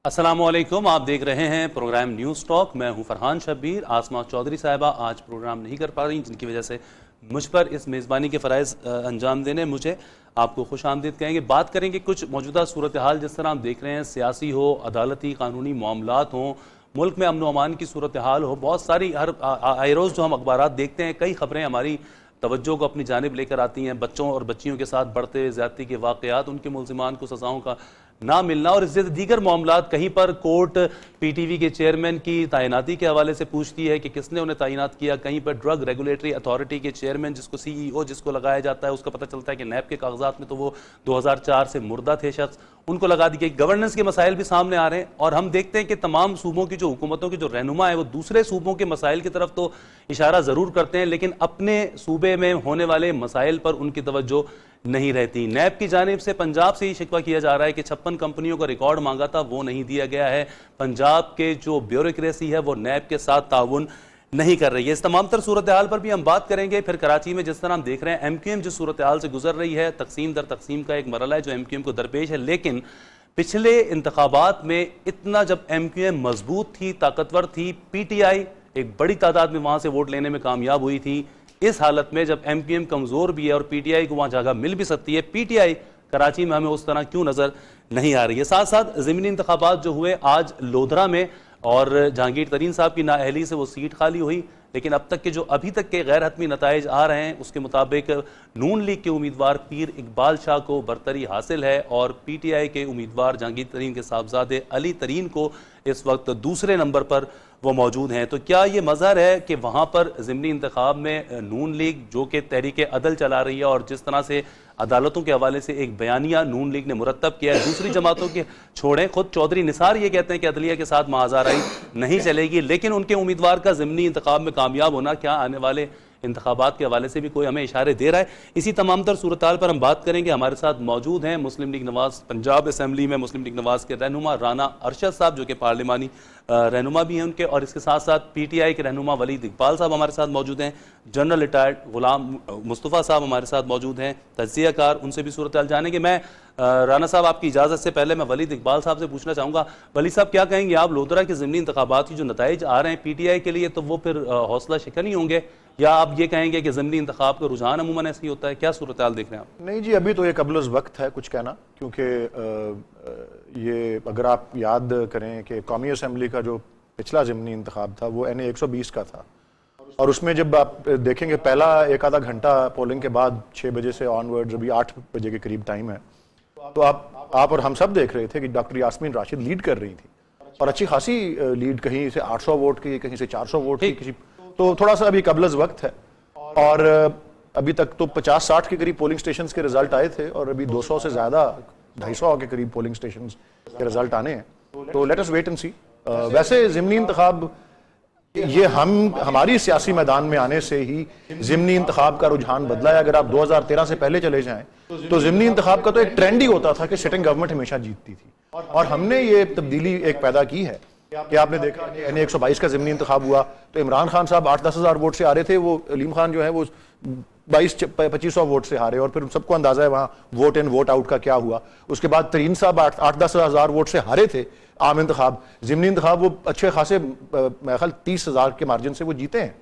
अस्सलामुअलैकुम, आप देख रहे हैं प्रोग्राम न्यूज़ टॉक। मैं हूं फरहान शब्बीर। आसमा चौधरी साहिबा आज प्रोग्राम नहीं कर पा रही, जिनकी वजह से मुझ पर इस मेज़बानी के फ़राइज़ अंजाम देने मुझे आपको खुश आमदीद कहेंगे। बात करेंगे कुछ मौजूदा सूरत हाल, जिस तरह हम देख रहे हैं, सियासी हो, अदालती कानूनी मामलात हों, मुल्क में अमन व अमान की सूरत हाल हो, बहुत सारी हर आए रोज़ जो हम अखबारात देखते हैं, कई ख़बरें हमारी तवज्जो को अपनी जानिब लेकर आती हैं। बच्चों और बच्चियों के साथ बढ़ते ज़्यादती के वाक़यात, उनके मुल्ज़िमान को सज़ाओं का ना मिलना और इससे दीगर मामलात। कहीं पर कोर्ट पीटीवी के चेयरमैन की तैनाती के हवाले से पूछती है कि किसने उन्हें तैनात किया। कहीं पर ड्रग रेगुलेटरी अथॉरिटी के चेयरमैन, जिसको सीईओ जिसको लगाया जाता है, उसका पता चलता है कि नैब के कागजात में तो वो 2004 से मुर्दा थे शख्स, उनको लगा दी गई। गवर्नेंस के मसाइल भी सामने आ रहे हैं और हम देखते हैं कि तमाम सूबों की जो हुकूमतों के जो रहनुमा है वो दूसरे सूबों के मसाइल की तरफ तो इशारा ज़रूर करते हैं, लेकिन अपने सूबे में होने वाले मसाइल पर उनकी तवज्जो नहीं रहती। नैब की जानिब से पंजाब से ही शिकवा किया जा रहा है कि 56 कंपनियों का रिकॉर्ड मांगा था, वो नहीं दिया गया है। पंजाब के जो ब्यूरोक्रेसी है वो नैब के साथ ताउन नहीं कर रही है। इस तमाम तर सूरत हाल पर भी हम बात करेंगे। फिर कराची में जिस तरह हम देख रहे हैं, MQM जिस सूरत हाल से गुजर रही है, तकसीम दर तकसीम का एक मरला है जो MQM को दरपेश है, लेकिन पिछले इंतखाबात में इतना जब MQM मजबूत थी, ताकतवर थी, PTI एक बड़ी तादाद में वहां से वोट लेने में कामयाब हुई थी। इस हालत में जब MQM कमजोर भी है और PTI को वहां जगह मिल भी सकती है, PTI कराची में हमें उस तरह क्यों नजर नहीं आ रही है। साथ साथ ज़मीनी इंतखाबात जो हुए आज लोधरा में, और जहांगीर तरीन साहब की नाअहली से वो सीट खाली हुई, लेकिन अब तक के जो अभी तक के गैर हतमी नताइज आ रहे हैं उसके मुताबिक नून लीग के उम्मीदवार पीर इकबाल शाह को बरतरी हासिल है और PTI के उम्मीदवार जहांगीर तरीन के साहबजादे अली तरीन को इस वक्त दूसरे नंबर पर वो मौजूद हैं। तो क्या ये मज़हर है कि वहाँ पर ज़िमनी इंतखाब में नून लीग जो कि तहरीक अदल चला रही है और जिस तरह से अदालतों के हवाले से एक बयानिया नून लीग ने मुरतब किया है, दूसरी जमातों के छोड़ें, खुद चौधरी निसार ये कहते हैं कि अदलिया के साथ महाजाराई नहीं चलेगी, लेकिन उनके उम्मीदवार का ज़िमनी इंतखाब में कामयाब होना क्या आने वाले इंतखाबात के हवाले से भी कोई हमें इशारे दे रहा है? इसी तमाम तर सूरत हाल पर हम बात करेंगे। हमारे साथ मौजूद हैं मुस्लिम लीग नवाज, पंजाब असम्बली में मुस्लिम लीग नवाज के रहनुमा राना अरशद साहब, जो कि पार्लिमानी रहनुमा भी हैं उनके, और इसके साथ साथ PTI के रहनुमा वलीद इकबाल साहब हमारे साथ मौजूद हैं। जनरल रिटायर्ड गुलाम मुस्तफ़ा साहब हमारे साथ मौजूद हैं, तज्ज़ियाकार, उनसे भी सूरत हाल जानेंगे। मैं राना साहब आपकी इजाज़त से पहले मैं वलीद इकबाल साहब से पूछना चाहूँगा, वलीद साहब क्या कहेंगे आप, लोधरा के ज़िमनी इंतखाबात की जो नताइज आ रहे हैं PTI के लिए, तो वो फिर हौसला शिकन ही होंगे, या आप ये कहेंगे कि ज़िमनी इंतखाब का रुझान अमूमन ऐसे ही होता है? क्या सूरत हाल देख रहे हैं आप? नहीं जी, अभी तो ये कबल वक्त है कुछ कहना, क्योंकि ये अगर आप याद करें कि कौमी असम्बली का जो पिछला ज़िमनी इंतखाब था वो NA 120 का था, और उसमें जब आप देखेंगे पहला एक आधा घंटा पोलिंग के बाद 6 बजे से ऑनवर्ड्स अभी 8 बजे के करीब टाइम है, तो आप और हम सब देख रहे थे कि डॉक्टर यास्मीन राशिद लीड कर रही थी, और अच्छी खासी लीड, कहीं से 800 वोट की, कहीं से 400 वोट की, किसी, तो थोड़ा सा अभी कबल वक्त है। और अभी तक तो 50-60 के करीब पोलिंग स्टेशंस के रिजल्ट आए थे और अभी 200 से ज़्यादा, 250 के करीब पोलिंग स्टेशंस के रिजल्ट आने हैं। तो लेट अस वेट एंड सी। वैसे ज़िमनी इंतखाब, ये हमारी सियासी मैदान में आने से ही ज़िमनी इंतखाब का रुझान बदला है। अगर आप 2013 से पहले चले जाएं तो ज़िमनी इंतखाब का तो एक ट्रेंड ही होता था कि सिटिंग गवर्नमेंट हमेशा जीतती थी, और हमने ये तब्दीली एक पैदा की है कि आपने देखा कि NA 122 का ज़िमनी इंतखाब हुआ तो इमरान खान साहब 8-10 हज़ार वोट से हारे थे, वो अलीम खान जो है वो 22-2500 वोट से हारे, और फिर सबको अंदाजा है वहाँ वोट इन वोट आउट का क्या हुआ। उसके बाद तरीन साहब 8-10 हज़ार वोट से हारे थे आम इंतखाब, ज़िमनी इंतखाब वो अच्छे खासे मेरे ख्याल 30 हज़ार के मार्जिन से वो जीते हैं।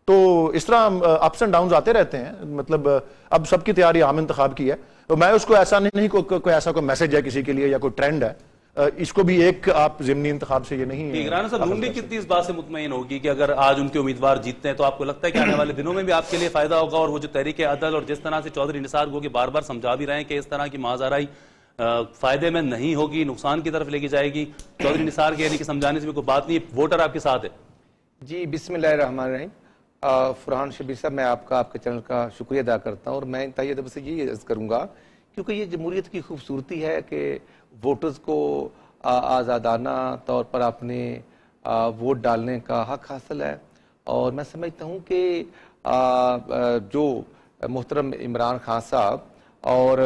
तो इस तरह अप्स एंड डाउन आते रहते हैं, मतलब अब सबकी तैयारी आम इंतखाब की है, तो मैं उसको ऐसा नहीं कोई ऐसा कोई मैसेज है किसी के लिए या कोई ट्रेंड है, इसको भी एक आप ज़िमनी इंतखाब से ये नहीं। राना साहब, नून लीग कितनी इस बात से मुतमईन होगी कि अगर आज उनके उम्मीदवार जीतते हैं तो आपको लगता है कि आने वाले दिनों में भी आपके लिए फायदा होगा? और वो जो तहरीक अदल और जिस तरह से चौधरी निसार को बार बार समझा भी रहे हैं कि इस तरह की महाजाराई फायदे में नहीं होगी, नुकसान की तरफ लेके जाएगी, चौधरी निसार के यानी कि समझाने से भी कोई बात नहीं, वोटर आपके साथ है। जी, बिस्मिल्लाहिर्रहमानिर्रहीम। फरहान शबीर साहब, मैं आपके चैनल का शुक्रिया अदा करता हूँ, और मैं इंतहाई अदब से ये अर्ज करूँगा क्योंकि ये जमहूरियत की खूबसूरती है कि वोटर्स को आज़ादाना तौर पर अपने वोट डालने का हक हासिल है। और मैं समझता हूँ कि जो मोहतरम इमरान खान साहब और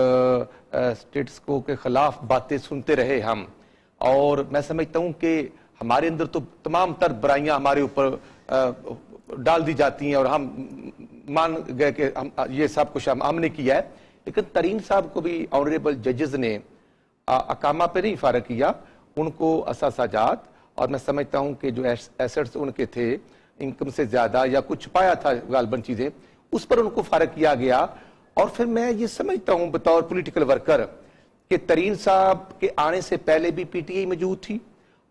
स्टेट्स को के ख़िलाफ़ बातें सुनते रहे हम, और मैं समझता हूँ कि हमारे अंदर तो तमाम तर बुराइयाँ हमारे ऊपर डाल दी जाती हैं और हम मान गए कि हम ये सब कुछ हमने किया है, लेकिन तरीन साहब को भी ऑनरेबल जजेस ने अकामा पे नहीं फारग किया, उनको असासाजात और मैं समझता हूं कि जो एसेट्स उनके थे इनकम से ज्यादा या कुछ छुपाया था गालबन चीजें, उस पर उनको फारग किया गया। और फिर मैं ये समझता हूं बतौर पॉलिटिकल वर्कर कि तरीन साहब के आने से पहले भी पीटीआई मौजूद थी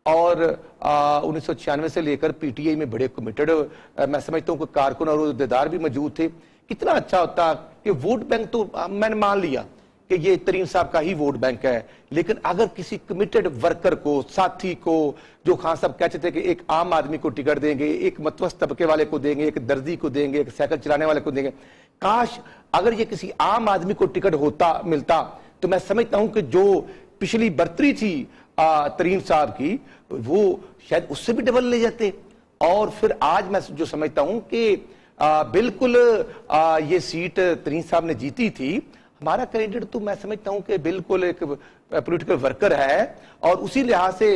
और 1996 से लेकर पीटीआई में बड़े कमिटेड मैं समझता हूं कि कारकुन और उहदेदार भी मौजूद थे। कितना अच्छा होता कि वोट बैंक तो मैंने मान लिया कि ये तरीन साहब का ही वोट बैंक है, लेकिन अगर किसी कमिटेड वर्कर को, साथी को, जो खान साहब कहते थे कि एक आम आदमी को टिकट देंगे, एक मतवस्त तबके वाले को देंगे, एक दर्जी को देंगे, एक साइकिल चलाने वाले को देंगे, काश अगर ये किसी आम आदमी को टिकट मिलता तो मैं समझता हूं कि जो पिछली बर्तरी थी तरीन साहब की वो शायद उससे भी डबल ले जाते। और फिर आज मैं जो समझता हूं कि बिल्कुल ये सीट तरीन साहब ने जीती थी। हमारा कैंडिडेट तो मैं समझता हूं कि बिल्कुल एक पॉलिटिकल वर्कर है और उसी लिहाज से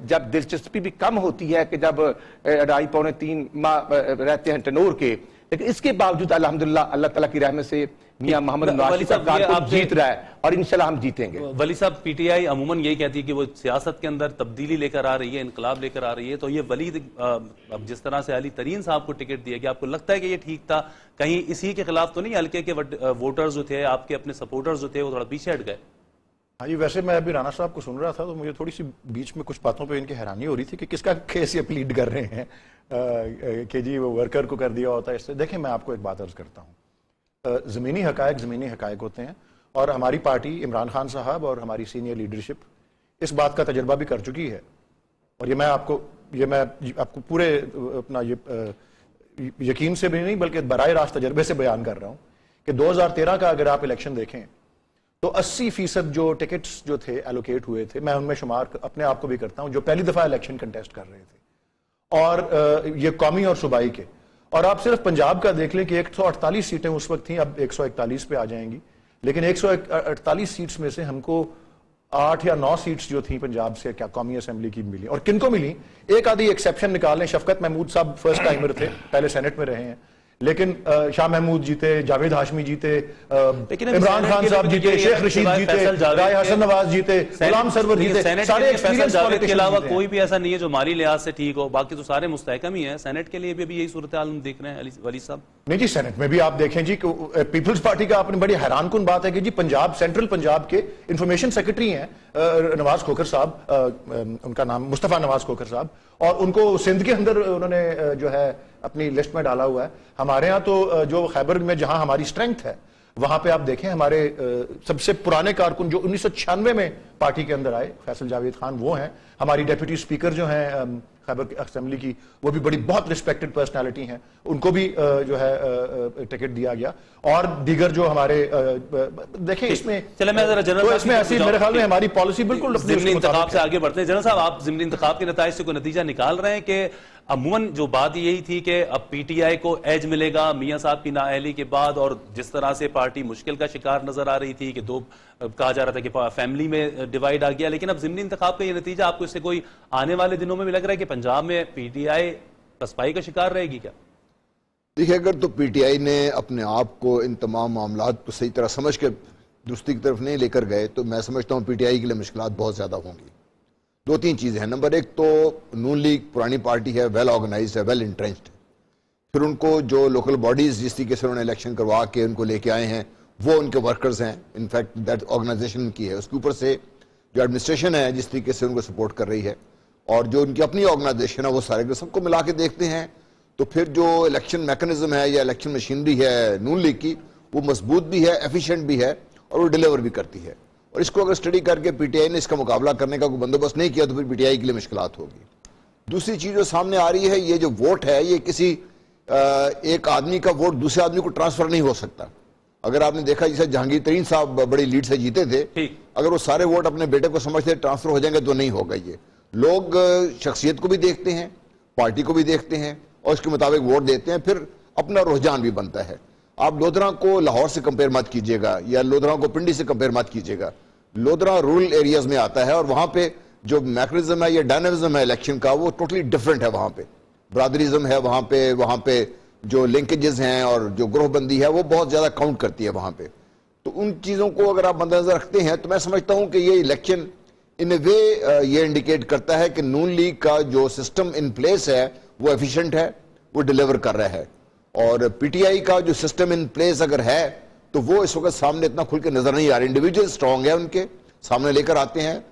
जब दिलचस्पी भी कम होती है कि जब 2.5-3 माह रहते हैं टनोर के, लेकिन इसके बावजूद अल्हम्दुलिल्लाह अल्लाह ताला की रहमत से मियां मोहम्मद नवाज सरकार जीत रहा है और इंशाल्लाह हम जीतेंगे। वली साहब, पीटीआई अमूमन यही कहती है कि वो सियासत के अंदर तब्दीली लेकर आ रही है, इनकलाब लेकर आ रही है, तो ये वली अब जिस तरह से अली तरीन साहब को टिकट दिया गया, आपको लगता है कि ये ठीक था? कहीं इसी के खिलाफ तो नहीं हल्के के वोटर्स जो थे, आपके अपने सपोर्टर्स जो थे, वो थोड़ा पीछे हट गए? हाँ जी, वैसे मैं अभी राणा साहब को सुन रहा था तो मुझे थोड़ी सी बीच में कुछ बातों पे इनकी हैरानी हो रही थी कि किसका केस ये प्लीड कर रहे हैं कि जी वो वर्कर को कर दिया होता है इससे। देखें, मैं आपको एक बात अर्ज करता हूँ, ज़मीनी हकायक होते हैं और हमारी पार्टी, इमरान खान साहब और हमारी सीनियर लीडरशिप इस बात का तजर्बा भी कर चुकी है। और ये मैं आपको पूरे अपना यकीन से भी नहीं बल्कि बराह रास्त तजर्बे से बयान कर रहा हूँ कि 2013 का अगर आप इलेक्शन देखें तो 80% जो टिकट्स जो थे एलोकेट हुए थे, मैं उनमें शुमार अपने आप को भी करता हूं जो पहली दफा इलेक्शन कंटेस्ट कर रहे थे, और ये कौमी और सूबाई के। और आप सिर्फ पंजाब का देख लें कि 148 सीटें उस वक्त थी, अब 141 पे आ जाएंगी, लेकिन 148 सीट्स में से हमको 8 या 9 सीट्स जो थी पंजाब से क्या कौमी असेंबली की मिली। और किनको मिली? एक आधी एक्सेप्शन निकालें, शफकत महमूद साहब फर्स्ट टाइमर थे, पहले सेनेट में रहे हैं, लेकिन शाह महमूद जीते, जावेद हाशमी जीते, इमरान खान साहब जीते, शेख रशीद जीते, राय हसन नवाज जीते, गुलाम सरवर जीते, सारे एक्सपीरियंस के अलावा कोई भी ऐसा नहीं है जो माली लिहाज से ठीक हो, बाकी तो सारे मुस्तहकम ही है। सेनेट के लिए भी यही सूरत हाल हम देख रहे हैं वली साहब। नहीं जी, सेनेट में भी आप देखें जी, पीपल्स पार्टी का आपने बड़ी हैरानकुन बात है कि जी पंजाब, सेंट्रल पंजाब के इंफॉर्मेशन सेक्रेटरी हैं नवाज खोखर साहब, उनका नाम मुस्तफा नवाज खोखर साहब, और उनको सिंध के अंदर उन्होंने जो है अपनी लिस्ट में डाला हुआ है। हमारे यहाँ तो जो खैबर में जहां हमारी स्ट्रेंथ है वहां पे आप देखें हमारे सबसे पुराने कारकुन जो 1996 में पार्टी के अंदर आए, फैसल जावेद खान, वो हैं। हमारी डेप्यूटी स्पीकर जो हैं खैबर असेंबली की, वो भी बड़ी बहुत रिस्पेक्टेड पर्सनालिटी हैं, उनको भी जो है टिकट दिया गया। और दीगर जो हमारे देखें इसमें चले मैं जरा जनरल तो इसमें ऐसी मेरे ख्याल में हमारी पॉलिसी बिल्कुल ज़िमनी इंतखाब से आगे बढ़ते हैं। जनरल साहब, आप ज़िमनी इंतखाब के नतीजे से कोई नतीजा निकाल रहे हैं कि अमूमन जो बात यही थी कि अब पीटीआई को एज मिलेगा मियां साहब की नाअहली के बाद, और जिस तरह से पार्टी मुश्किल का शिकार नजर आ रही थी कि दो कहा जा रहा था कि फैमिली में डिवाइड आ गया, लेकिन अब ज़िमनी इंतखाब का ये नतीजा आपको इससे कोई आने वाले दिनों में भी लग रहा है कि पंजाब में पीटीआई तस्पाई का शिकार रहेगी क्या? देखिए, अगर तो पीटीआई ने अपने आप को इन तमाम मामलात को सही तरह समझ के दुरुस्ती की तरफ नहीं लेकर गए तो मैं समझता हूँ पीटीआई के लिए मुश्किलात बहुत ज़्यादा होंगी। 2-3 चीज़ें हैं। नंबर एक तो नून लीग पुरानी पार्टी है, वेल ऑर्गेनाइज्ड है, वेल इंट्रेंच्ड है। फिर उनको जो लोकल बॉडीज़ जिस तरीके से उन्होंने इलेक्शन करवा के उनको लेके आए हैं वो उनके वर्कर्स हैं, इनफैक्ट दैट ऑर्गेनाइजेशन की है। उसके ऊपर से जो एडमिनिस्ट्रेशन है जिस तरीके से उनको सपोर्ट कर रही है, और जो उनकी अपनी ऑर्गेनाइजेशन है, वो सारे सबको मिला के देखते हैं तो फिर जो इलेक्शन मैकेनिज्म है या इलेक्शन मशीनरी है नून लीग की, वो मजबूत भी है, एफिशिएंट भी है और वो डिलीवर भी करती है। और इसको अगर स्टडी करके पीटीआई ने इसका मुकाबला करने का कोई बंदोबस्त नहीं किया तो फिर पीटीआई के लिए मुश्किलात होगी। दूसरी चीज जो सामने आ रही है, ये जो वोट है ये किसी एक आदमी का वोट दूसरे आदमी को ट्रांसफर नहीं हो सकता। अगर आपने देखा जैसे जहांगीर तरीन साहब बड़ी लीड से जीते थे, अगर वो सारे वोट अपने बेटे को समझते ट्रांसफर हो जाएंगे तो नहीं होगा। ये लोग शख्सियत को भी देखते हैं, पार्टी को भी देखते हैं और उसके मुताबिक वोट देते हैं, फिर अपना रुझान भी बनता है। आप लोधरा को लाहौर से कंपेयर मत कीजिएगा या लोधरा को पिंडी से कंपेयर मत कीजिएगा। लोधरा रूरल एरियाज में आता है और वहां पे जो मैकेनिज्म है या डायनामिज्म है इलेक्शन का वो टोटली डिफरेंट है। वहां पे ब्रादरिज्म है, वहां पे जो लिंकेजेस हैं और जो ग्रोहबंदी है वो बहुत ज्यादा काउंट करती है वहां पे। तो उन चीजों को अगर आप मद्देनजर रखते हैं तो मैं समझता हूं कि ये इलेक्शन इन ए वे ये इंडिकेट करता है कि नून लीग का जो सिस्टम इन प्लेस है वो एफिशिएंट है, वो डिलीवर कर रहा है। और पीटीआई का जो सिस्टम इन प्लेस अगर है तो वो इस वक्त सामने इतना खुल के नजर नहीं आ रहा। इंडिविजुअल स्ट्रांग है, उनके सामने लेकर आते हैं,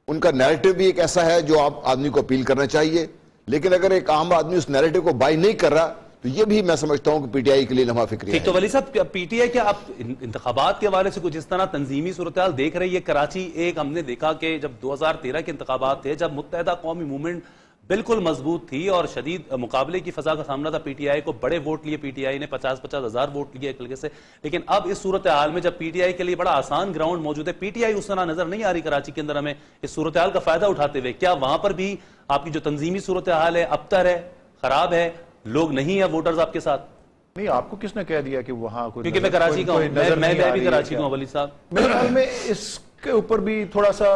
उनका नैरेटिव भी एक ऐसा है जो आप आदमी को अपील करना चाहिए। लेकिन अगर एक आम आदमी उस नैरेटिव को बाय नहीं कर रहा तो ये भी मैं समझता हूं कि पीटीआई के लिए लम्हा फिक्री है। तो वली साहब, पीटीआई क्या आप इंतखाबात के हवाले से कुछ इस तरह तंजीमी सूरत देख रही है? कराची एक हमने देखा कि जब 2013 के इंतखाबात थे, जब मुत्तहदा कौमी मूवमेंट बिल्कुल मजबूत थी और शदीद मुकाबले की फजा का सामना था पीटीआई को, बड़े वोट लिए पीटीआई ने, 50-50 हज़ार वोट लिए एक तरीके से। लेकिन अब इस सूरत हाल में जब पीटीआई के लिए बड़ा आसान ग्राउंड मौजूद है, पीटीआई उस तरह नजर नहीं आ रही कराची के अंदर हमें इस सूरत हाल का फायदा उठाते हुए। क्या वहां पर भी आपकी जो तंजीमी सूरत हाल है अबतर है, खराब है, लोग नहीं है वोटर्स आपके साथ? नहीं, आपको किसने कह दिया कि वहां कोई, क्योंकि मैं कराची का हूं, मैं भी कराची का हूं वली साहब। मेरे ख्याल में इसके ऊपर भी थोड़ा सा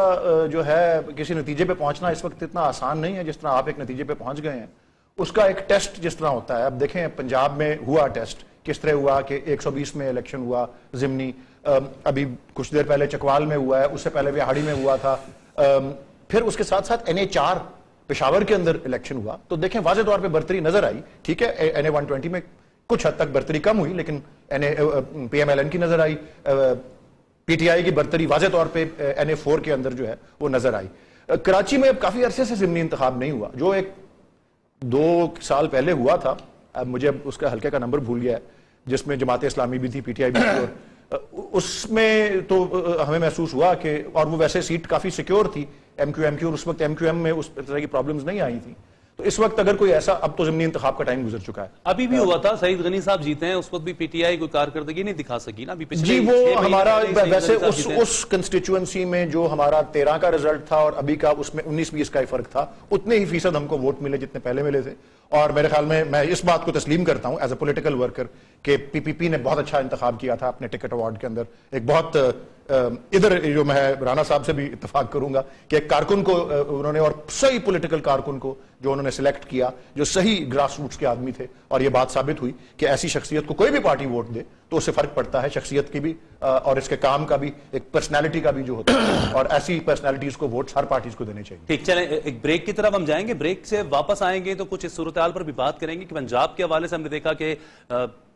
जो है किसी नतीजे पे पहुंचना इस वक्त इतना आसान नहीं है जिस तरह आप एक नतीजे पे पहुंच गए हैं। उसका एक टेस्ट जिस तरह होता है, अब देखें पंजाब में हुआ टेस्ट किस तरह हुआ कि 120 में इलेक्शन हुआ जिमनी, अभी कुछ देर पहले चकवाल में हुआ है, उससे पहले विहाड़ी में हुआ था, फिर उसके साथ साथ NA4 पेशावर के अंदर इलेक्शन हुआ। तो देखें वाज़े तौर पे बर्तरी नजर आई। ठीक है, NA120 में कुछ हद तक बर्तरी कम हुई, लेकिन PMLN की नजर आई, पीटीआई की बर्तरी वाज़े तौर पे NA4 के अंदर जो है वो नजर आई। कराची में अब काफी अरसे से ज़िमनी इंतखाब नहीं हुआ, जो एक 2 साल पहले हुआ था, अब मुझे उसका हल्के का नंबर भूल गया है, जिसमें जमात इस्लामी भी थी, पीटीआई भी थी, और उसमें तो हमें महसूस हुआ कि, और वो वैसे सीट काफी सिक्योर थी MQM की, और उस वक्त MQM में उस तरह की प्रॉब्लम्स नहीं आई थी। तो इस वक्त अगर कोई ऐसा, अब तो ज़िमनी इंतखाब का टाइम गुजर चुका है। अभी भी हुआ था, सईद गनी साहब जीते हैं, उस वक्त भी पीटीआई कोई कारकर्दगी नहीं दिखा सकी ना। अभी जी, वो हमारा वैसे उस कंस्टिट्यूएंसी में जो हमारा 13 का रिजल्ट था और अभी का, उसमें 19-20 का ही फर्क था, उतने ही फीसद हमको वोट मिले जितने पहले मिले थे। और मेरे ख्याल में मैं इस बात को तस्लीम करता हूं एज ए पॉलिटिकल वर्कर कि PPP ने बहुत अच्छा इंतखाब किया था अपने टिकट अवार्ड के अंदर। एक बहुत इधर जो मैं राना साहब से भी इत्तेफाक करूंगा कि एक कारकुन को उन्होंने, और सही पॉलिटिकल कारकुन को जो उन्होंने सिलेक्ट किया, जो सही ग्रास रूट्स के आदमी थे, और ये बात साबित हुई कि ऐसी शख्सियत को कोई भी पार्टी वोट दे तो उससे फर्क पड़ता है, शख्सियत की भी और इसके काम का भी, एक पर्सनैलिटी का भी जो होता है, और ऐसी पर्सनैलिटीज को वोट हर पार्टीज को देने चाहिए। ठीक, चलें एक ब्रेक की तरफ हम जाएंगे, ब्रेक से वापस आएंगे तो कुछ इस सूरत हाल पर भी बात करेंगे कि पंजाब के हवाले से हमने देखा कि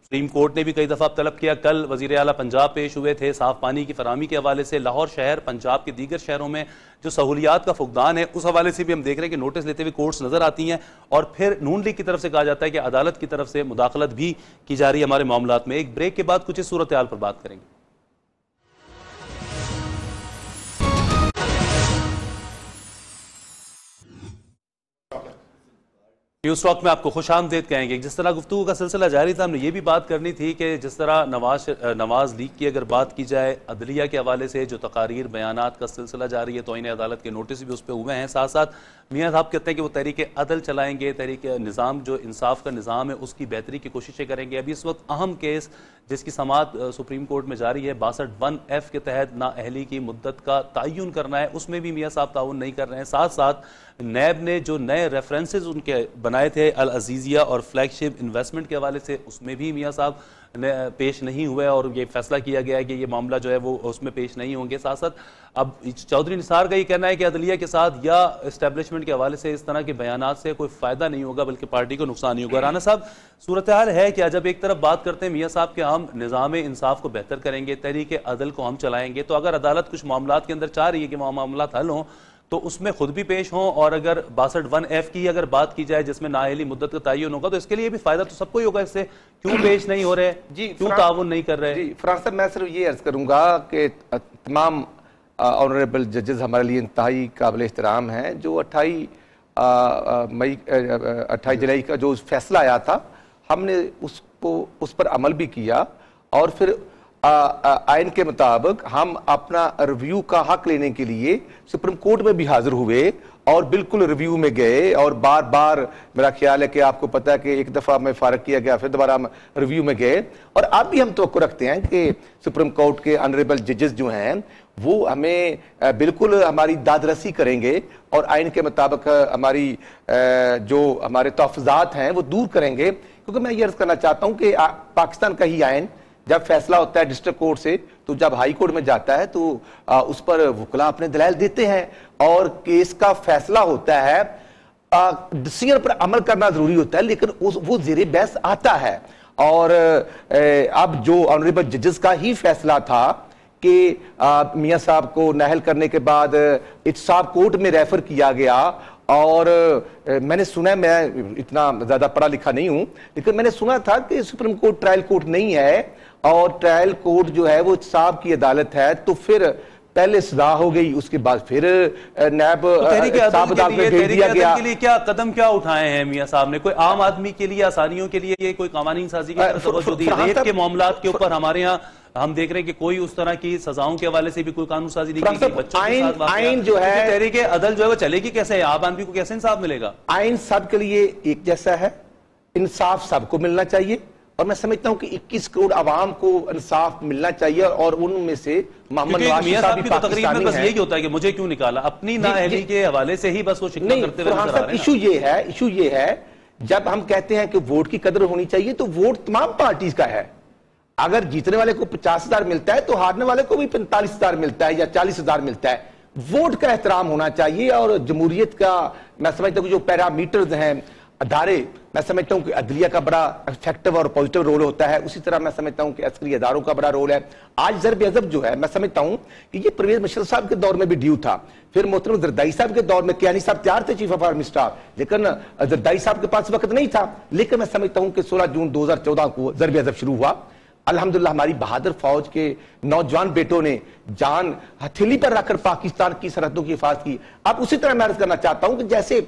सुप्रीम कोर्ट ने भी कई दफा तलब किया। कल वजीर आला पंजाब पेश हुए थे साफ पानी की फराहमी के हवाले से। लाहौर शहर पंजाब के दीगर शहरों में जो सहूलियात का फुकदान है उस हवाले से भी हम देख रहे हैं कि नोटिस लेते हुए कोर्ट्स नजर आती हैं, और फिर नून लीग की तरफ से कहा जाता है कि अदालत की तरफ से मुदाखलत भी की जा रही है हमारे मामलात में। एक ब्रेक के बाद कुछ इस सूरत हाल पर बात करेंगे। न्यूज़ टॉक में आपको खुशामदीद कहेंगे। जिस तरह गुफ्तगू का सिलसिला जारी था, हमने ये भी बात करनी थी कि जिस तरह नवाज लीग की अगर बात की जाए, अदलिया के हवाले से जो तकारीर बयानात का सिलसिला जारी है, तो इन्हें अदालत के नोटिस भी उस पर हुए हैं। साथ साथ मियाँ साहब कहते हैं कि वो तहरीक अदल चलाएंगे, तहरीक निज़ाम जो इंसाफ का निज़ाम है उसकी बेहतरी की कोशिशें करेंगे। अभी इस वक्त अहम केस जिसकी समाअत सुप्रीम कोर्ट में जारी है, 62(1)(f) के तहत नाअहली की मुद्दत का तयन करना है, उसमें भी मियाँ साहब ताउन नहीं कर रहे हैं। साथ साथ नैब ने जो नए रेफरेंसेज उनके बनाए थे अल अजीजिया और फ्लैगशिप इन्वेस्टमेंट के हवाले से, उसमें भी मियाँ साहब पेश नहीं हुए और ये फैसला किया गया है कि ये मामला जो है वो उसमें पेश नहीं होंगे। साथ साथ अब चौधरी निसार का ये कहना है कि अदलिया के साथ या इस्टेब्लिशमेंट के हवाले से इस तरह के बयानात से कोई फ़ायदा नहीं होगा बल्कि पार्टी को नुकसान ही होगा। राना साहब, सूरत हाल है क्या, जब एक तरफ बात करते हैं मियाँ साहब के हम निज़ाम इंसाफ को बेहतर करेंगे, तहरीक अदल को हम चलाएंगे, तो अगर अदालत कुछ मामलात के अंदर चाह रही है कि वहाँ मामलात हल हों तो उसमें खुद भी पेश हों, और अगर 62(1)(f) की अगर बात की जाए जिसमें नाअहली मुद्दत का तयन होगा तो इसके लिए भी फायदा तो सबको ही होगा। इससे क्यों पेश नहीं हो रहे जी, क्यों ताउन नहीं कर रहे? जी फराज साहब, मैं सिर्फ ये अर्ज करूंगा कि तमाम ऑनरेबल जजेस हमारे लिए इंतहाई काबिल एहतराम हैं। जो 28 जुलाई का जो फैसला आया था, हमने उसको उस पर अमल भी किया, और फिर आइन के मुताबिक हम अपना रिव्यू का हक लेने के लिए सुप्रीम कोर्ट में भी हाजिर हुए और बिल्कुल रिव्यू में गए, और बार बार मेरा ख्याल है कि आपको पता है कि एक दफ़ा में फारग किया गया, फिर दोबारा हम रिव्यू में गए, और अब भी हम तवक्को रखते हैं कि सुप्रीम कोर्ट के ऑनरेबल जजेस जो हैं वो हमें बिल्कुल हमारी दादरसी करेंगे और आइन के मुताबिक हमारी जो हमारे तहफ़्फ़ुज़ात हैं वो दूर करेंगे। क्योंकि मैं ये अर्ज़ करना चाहता हूँ कि पाकिस्तान का ही आइन जब फैसला होता है डिस्ट्रिक्ट कोर्ट से, तो जब हाई कोर्ट में जाता है तो उस पर वकला अपने दलाइल देते हैं, और केस का फैसला होता है, डिसीजन पर अमल करना जरूरी होता है, लेकिन वो जेरे बहस आता है। और अब जो ऑनरेबल जजेस का ही फैसला था कि मियां साहब को नाहल करने के बाद इत्साब कोर्ट में रेफर किया गया, और मैंने सुना, मैं इतना ज्यादा पढ़ा लिखा नहीं हूं, लेकिन मैंने सुना था कि सुप्रीम कोर्ट ट्रायल कोर्ट नहीं है, और ट्रायल कोर्ट जो है वो इत्साब की अदालत है, तो फिर पहले सजा हो गई, उसके बाद फिर नैब के लिए क्या कदम क्या उठाए हैं मियां साहब ने? कोई आम आदमी के लिए, आसानियों के लिए ये कोई कानूनी साजी की तवज्जो दी? रेप के मामलात के ऊपर हमारे यहाँ हम देख रहे हैं कि कोई उस तरह की सजाओं के हवाले से भी कोई कानून साजी नहीं की गई। बच्चों के साथ आइन जो है, तहरीके अदल जो है वो चलेगी कैसे? आम आदमी को कैसे इंसाफ मिलेगा? आइन सबके लिए एक जैसा है, इंसाफ सबको मिलना चाहिए, और मैं समझता हूं कि 21 करोड़ आवाम को इंसाफ मिलना चाहिए, और उनमें से मोहम्मद नवाज साहब भी तकरीब में बस यही होता है कि मुझे क्यों निकाला, अपनी नाअहली के हवाले से ही बस वो शिकवा करते हुए नजर आ रहे हैं। इशू ये है जब हम कहते हैं कि वोट की कदर होनी चाहिए, तो वोट तमाम पार्टीज का है। अगर जीतने वाले को 50,000 मिलता है तो हारने वाले को भी 45,000 मिलता है या 40,000 मिलता है। वोट का एहतराम होना चाहिए, और जमहूरियत का मैं समझता हूं जो पैरामीटर्स हैं, अदारे, मैं समझता हूं कि अदलिया का बड़ा इफेक्टिव और पॉजिटिव रोल होता है, उसी तरह मैं समझता हूं कि अस्करी अदारों का बड़ा रोल है। आज ज़रब अज़ब जो है, मैं समझता हूं कि ये परवेज मुशर्रफ साहब के दौर में भी ड्यू था, फिर मोहतरम जरदाई साहब के दौर में कियानी साहब तैयार थे चीफ ऑफ आर्मी स्टाफ, लेकिन जरदाई साहब के पास वक्त नहीं था। लेकिन मैं समझता हूं कि 16 जून 2014 को ज़रब अज़ब शुरू हुआ। अल्हम्दुलिल्लाह हमारी बहादुर फौज के नौजवान बेटों ने जान हथेली पर रखकर पाकिस्तान की सरहदों की हिफाजत की। अब उसी तरह मैं अर्ज करना चाहता हूं कि जैसे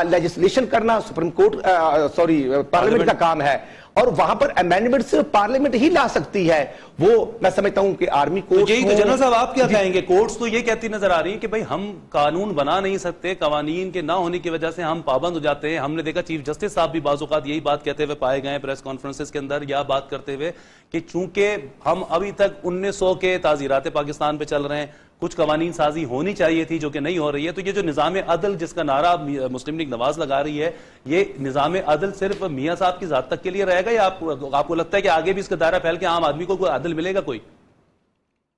लेजिस्लेशन करना सुप्रीम कोर्ट पार्लियामेंट का काम है, और वहां पर अमेंडमेंट सिर्फ पार्लियामेंट ही ला सकती है, वो मैं समझता हूं कि आर्मी कोर्ट। यही तो जनरल साहब आप क्या कहेंगे? कोर्ट्स तो ये कहती नजर आ रही है कि भाई हम कानून बना नहीं सकते, कवानीन के ना होने की वजह से हम पाबंद हो जाते हैं। हमने देखा चीफ जस्टिस साहब भी बाज़-औक़ात यही बात कहते हुए पाए गए प्रेस कॉन्फ्रेंसेस के अंदर, या बात करते हुए कि चूंकि हम अभी तक 1900 के ताज़ीरात पाकिस्तान पे चल रहे हैं, कुछ कवानीन साजी होनी चाहिए थी जो कि नहीं हो रही है। तो ये जो निज़ाम अदल जिसका नारा मुस्लिम लीग नवाज लगा रही है, ये निज़ाम अदल सिर्फ मियां साहब की जात तक के लिए रहेगा, या आपको लगता है कि आगे भी इसका दायरा फैल के आम आदमी को कोई अदल मिलेगा? कोई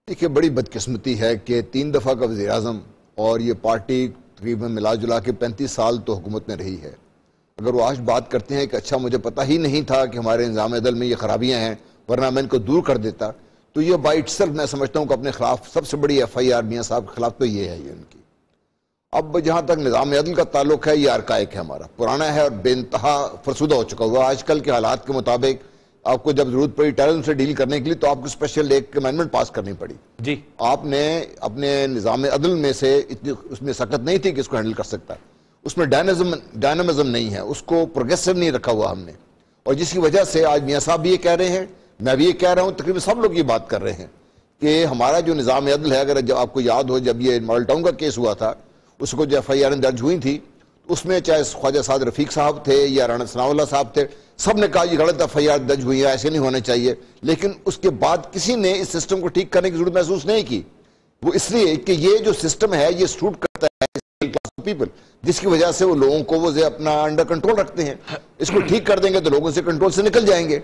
देखिए, बड़ी बदकिस्मती है कि 3 दफा का वज़ीर आज़म और ये पार्टी तकरीबन मिला जुला के 35 साल तो हुकूमत में रही है। अगर वो आज बात करते हैं कि अच्छा मुझे पता ही नहीं था कि हमारे निज़ाम अदल में ये खराबियां हैं, वरना मैं इनको दूर कर देता, तो ये बाई इटसेल्फ मैं समझता हूँ कि अपने खिलाफ सबसे बड़ी FIR मियां साहब के खिलाफ तो ये है, ये उनकी। अब जहाँ तक निज़ाम अदल का ताल्लुक है, ये आर्काइक है, हमारा पुराना है और बेइंतहा फरसुदा हो चुका हुआ। आजकल के हालात के मुताबिक आपको जब जरूरत पड़ी टेररिज्म से डील करने के लिए, तो आपको स्पेशल एक अमेंडमेंट पास करनी पड़ी जी। आपने अपने निज़ाम अदल में से इतनी उसमें सख्त नहीं थी कि इसको हैंडल कर सकता, उसमें डायनामिज्म नहीं है, उसको प्रोग्रेसिव नहीं रखा हुआ हमने, और जिसकी वजह से आज मियां साहब भी ये कह रहे हैं, मैं भी ये कह रहा हूँ, तकरीबन सब लोग ये बात कर रहे हैं कि हमारा जो निज़ाम अदल है, अगर जब आपको याद हो जब ये मॉडल टाउन का केस हुआ था, उसको जो FIR दर्ज हुई थी, उसमें चाहे ख्वाजा साद रफीक साहब थे या राणा सनाउल्लाह साहब थे, सब ने कहा ये गलत FIR दर्ज हुई है, ऐसे नहीं होने चाहिए। लेकिन उसके बाद किसी ने इस सिस्टम को ठीक करने की जरूरत महसूस नहीं की। वो इसलिए कि ये जो सिस्टम है ये सूट करता है क्लास ऑफ पीपल, जिसकी वजह से वो लोगों को वो अपना अंडर कंट्रोल रखते हैं। इसको ठीक कर देंगे तो लोगों से कंट्रोल से निकल जाएंगे।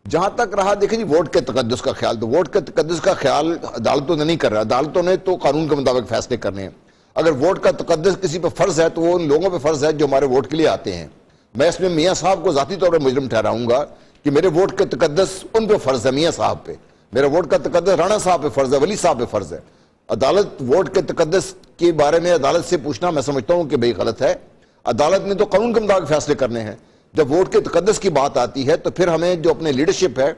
जहां तक रहा देखिए जी वोट के तकद्दुस का ख्याल, तो वोट के तकद्दुस का ख्याल अदालतों ने नहीं कर रहा, अदालतों ने तो कानून के मुताबिक फैसले करने हैं। अगर वोट का तकद्दुस किसी पर फर्ज है तो वो उन लोगों पर फर्ज है जो हमारे वोट के लिए आते हैं। मैं इसमें मियां साहब को जाती तौर पर मुजरिम ठहराऊंगा कि मेरे वोट का तकद्दुस उन पर फर्ज है, मियां साहब पे, मेरा वोट का तकद्दुस राणा साहब पे फर्ज है, वली साहब पे फर्ज है। अदालत वोट के तकद्दुस के बारे में अदालत से पूछना मैं समझता हूं कि भाई गलत है। अदालत ने तो कानून के मुताबिक फैसले करने हैं। जब वोट के तकद्दुस की बात आती है तो फिर हमें जो अपने लीडरशिप है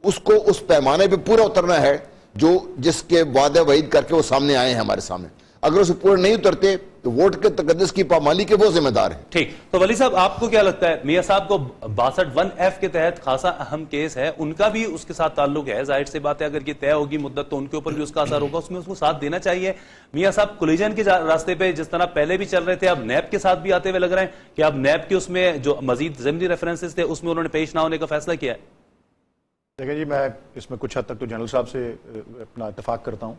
उसको उस पैमाने पे पूरा उतरना है जो जिसके वादे वईद करके वो सामने आए हैं हमारे सामने। अगर उसे पूरे नहीं उतरते तो वोट के तकद्दुस की पामाली के वो जिम्मेदार है। ठीक, तो वली साहब आपको क्या लगता है, मियां साहब को 62(1)(f) के तहत खासा अहम केस है, उनका भी उसके साथ ताल्लुक है, जाहिर सी बात है अगर ये तय होगी मुद्दत तो उनके ऊपर भी उसका असर होगा, उसमें उसको साथ देना चाहिए। मियां साहब कोलिजन के रास्ते पे जिस तरह पहले भी चल रहे थे, अब नैब के साथ भी आते हुए लग रहे हैं कि अब नैब के उसमें जो मजीद ज़िमनी रेफरेंसेस थे उसमें उन्होंने पेश ना होने का फैसला किया है। देखिए जी, मैं इसमें कुछ हद तक तो जनरल साहब से अपना इत्तेफाक करता हूँ,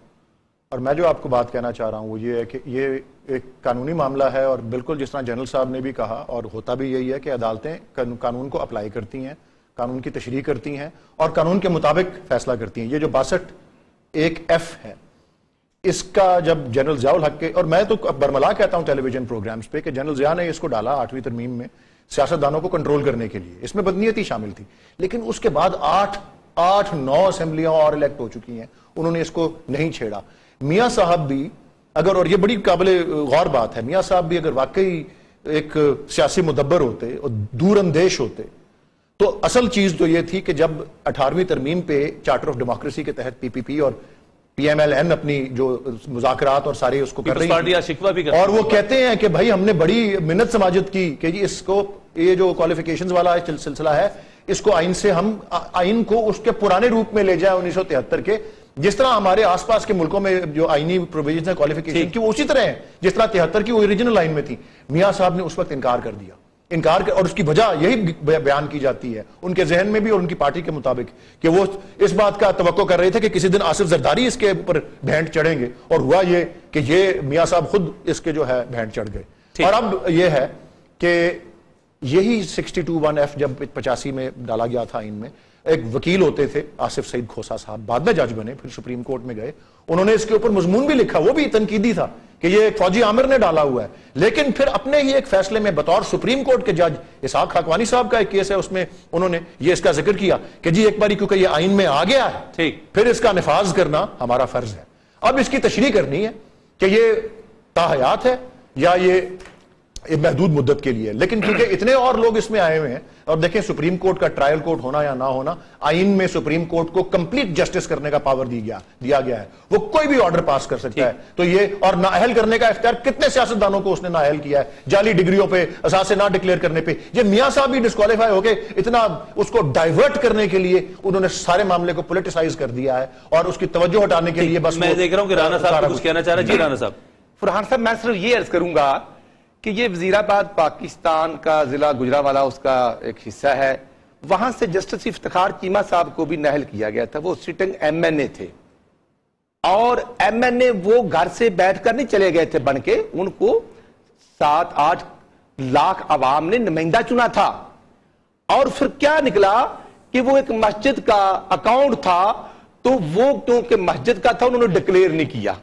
और मैं जो आपको बात कहना चाह रहा हूँ वो ये है कि ये एक कानूनी मामला है, और बिल्कुल जिस तरह जनरल साहब ने भी कहा और होता भी यही है कि अदालतें कानून को अप्लाई करती हैं, कानून की तशरीह करती हैं और कानून के मुताबिक फैसला करती हैं। ये जो 62(1)(f) है, इसका जब जनरल ज़ियाउल हक के, और मैं तो बरमला कहता हूं टेलीविजन प्रोग्राम्स पे कि जनरल ज़िया ने इसको डाला 8वीं तरमीम में सियासतदानों को कंट्रोल करने के लिए, इसमें बदनीयती शामिल थी, लेकिन उसके बाद 8-9 असेंबलियां और इलेक्ट हो चुकी हैं, उन्होंने इसको नहीं छेड़ा। मियां साहब भी अगर, और ये बड़ी काबिले गौर बात है, मियां साहब भी अगर वाकई एक सियासी मुदब्बर होते और दूरअंदेश होते, तो असल चीज तो ये थी कि जब 18वीं तरमीम पे चार्टर ऑफ डेमोक्रेसी के तहत पीपीपी और पीएमएलएन अपनी जो मुज़ाकरात और सारे उसको कर रही है, और वो कहते हैं कि भाई हमने बड़ी मिन्नत समाजत की कि जी इसको, ये जो क्वालिफिकेशंस वाला सिलसिला है, इसको आइन से हम आइन को उसके पुराने रूप में ले जाए 1973 के, जिस तरह हमारे आसपास के मुल्कों में जो आईनी प्रोविजन है क्वालिफिकेशन की, वो उसी तरह है जिस तरह 73 की ओरिजिनल लाइन में थी। मियां साहब ने उस वक्त इनकार कर दिया, और उसकी वजह यही बयान की जाती है उनके जहन में भी और उनकी पार्टी के मुताबिक कि वो इस बात का तवक्को कर रहे थे कि किसी दिन आसिफ जरदारी इसके ऊपर भेंट चढ़ेंगे, और हुआ ये कि ये मियां साहब खुद इसके जो है भेंट चढ़ गए। और अब ये है कि यही 62(1)(f) जब 85 में डाला गया था इनमें, एक वकील होते थे आसिफ सईद खोसा साहब, बाद में जज बने, फिर सुप्रीम कोर्ट में गए, उन्होंने इसके ऊपर मजमून भी लिखा, वो भी तनकीदी था कि ये एक फौजी आमिर ने डाला हुआ है, लेकिन फिर अपने ही एक फैसले में बतौर सुप्रीम कोर्ट के जज इसहाक खाकवानी साहब का एक केस है, उसमें उन्होंने ये इसका जिक्र किया कि जी एक बारी क्योंकि ये आइन में आ गया है, ठीक, फिर इसका निफाज करना हमारा फर्ज है। अब इसकी तशरीह करनी है कि ये ताहयात है या ये महदूद मुद्दत के लिए, लेकिन क्योंकि इतने और लोग इसमें आए हुए हैं, और देखें सुप्रीम कोर्ट का ट्रायल कोर्ट होना या ना होना, आइन में सुप्रीम कोर्ट को कंप्लीट जस्टिस करने का पावर दिया गया है, वो कोई भी ऑर्डर पास कर सकता है। तो ये, और नाअहल करने का इख्तियार कितने सियासतदानों को उसने नाअहल किया है, जाली डिग्रियों पे, असासे ना डिक्लेयर करने पे। ये मियां साहब भी डिस्क्वालीफाई हो गए, इतना उसको डाइवर्ट करने के लिए उन्होंने सारे मामले को पोलिटिसाइज कर दिया है और उसकी तवज्जो हटाने के लिए बस। मैं देख रहा हूं कि राणा साहब कुछ कहना चाह रहे हैं। जी राणा साहब। फरहान साहब, मैं सिर्फ ये अर्ज करूंगा कि ये वजीराबाद पाकिस्तान का जिला गुजरावाला उसका एक हिस्सा है, वहां से जस्टिस इफ्तिखार चीमा साहब को भी नाअहल किया गया था, वो सिटिंग एमएनए थे, और एमएनए वो घर से बैठकर नहीं चले गए थे बन के, उनको 7-8 लाख अवाम ने नुमाइंदा चुना था, और फिर क्या निकला कि वो एक मस्जिद का अकाउंट था, तो वो क्योंकि मस्जिद का था उन्होंने डिक्लेयर नहीं किया।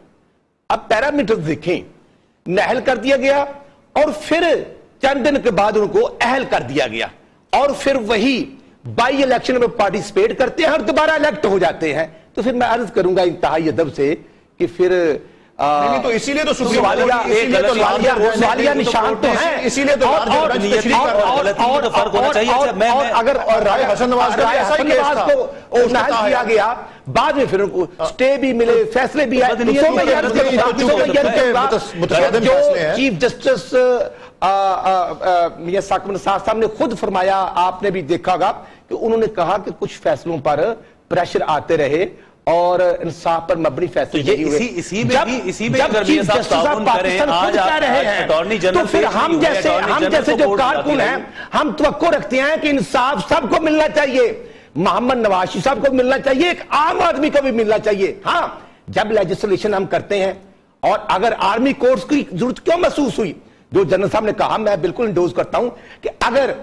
अब पैरामीटर्स देखें, नाअहल कर दिया गया और फिर चंद दिन के बाद उनको अहल कर दिया गया, और फिर वही बाई इलेक्शन में पार्टिसिपेट करते हैं और दोबारा इलेक्ट हो जाते हैं। तो फिर मैं अर्ज करूंगा इंतहाई अदब से कि फिर नहीं, तो इसीलिए तो सवालिया निशान तो है, इसीलिए तो अगर हसन नवाज को नाअहल किया गया, बाद में फिर उनको स्टे भी मिले, फैसले भी आए। चीफ जस्टिस मियां साकिब निसार साहब ने खुद फरमाया, आपने भी देखा होगा कि उन्होंने कहा कि कुछ फैसलों पर प्रेशर आते रहे और इंसाफ पर मबनी फैसले नहीं हुए। इसी में अगर मियां साहब ताउन करें, आज अटॉर्नी जनरल, तो फिर हम जैसे जो कारकुन हैं, हम तवक्को रखते हैं कि इंसाफ सबको मिलना चाहिए, मोहम्मद नवाज शरीफ साहब को मिलना चाहिए, एक आम आदमी को भी मिलना चाहिए। हाँ, जब लेजिस्लेशन हम करते हैं, और अगर आर्मी कोर्ट्स की जरूरत क्यों महसूस हुई, जो जनरल साहब ने कहा, मैं बिल्कुल इंडोज करता हूं कि अगर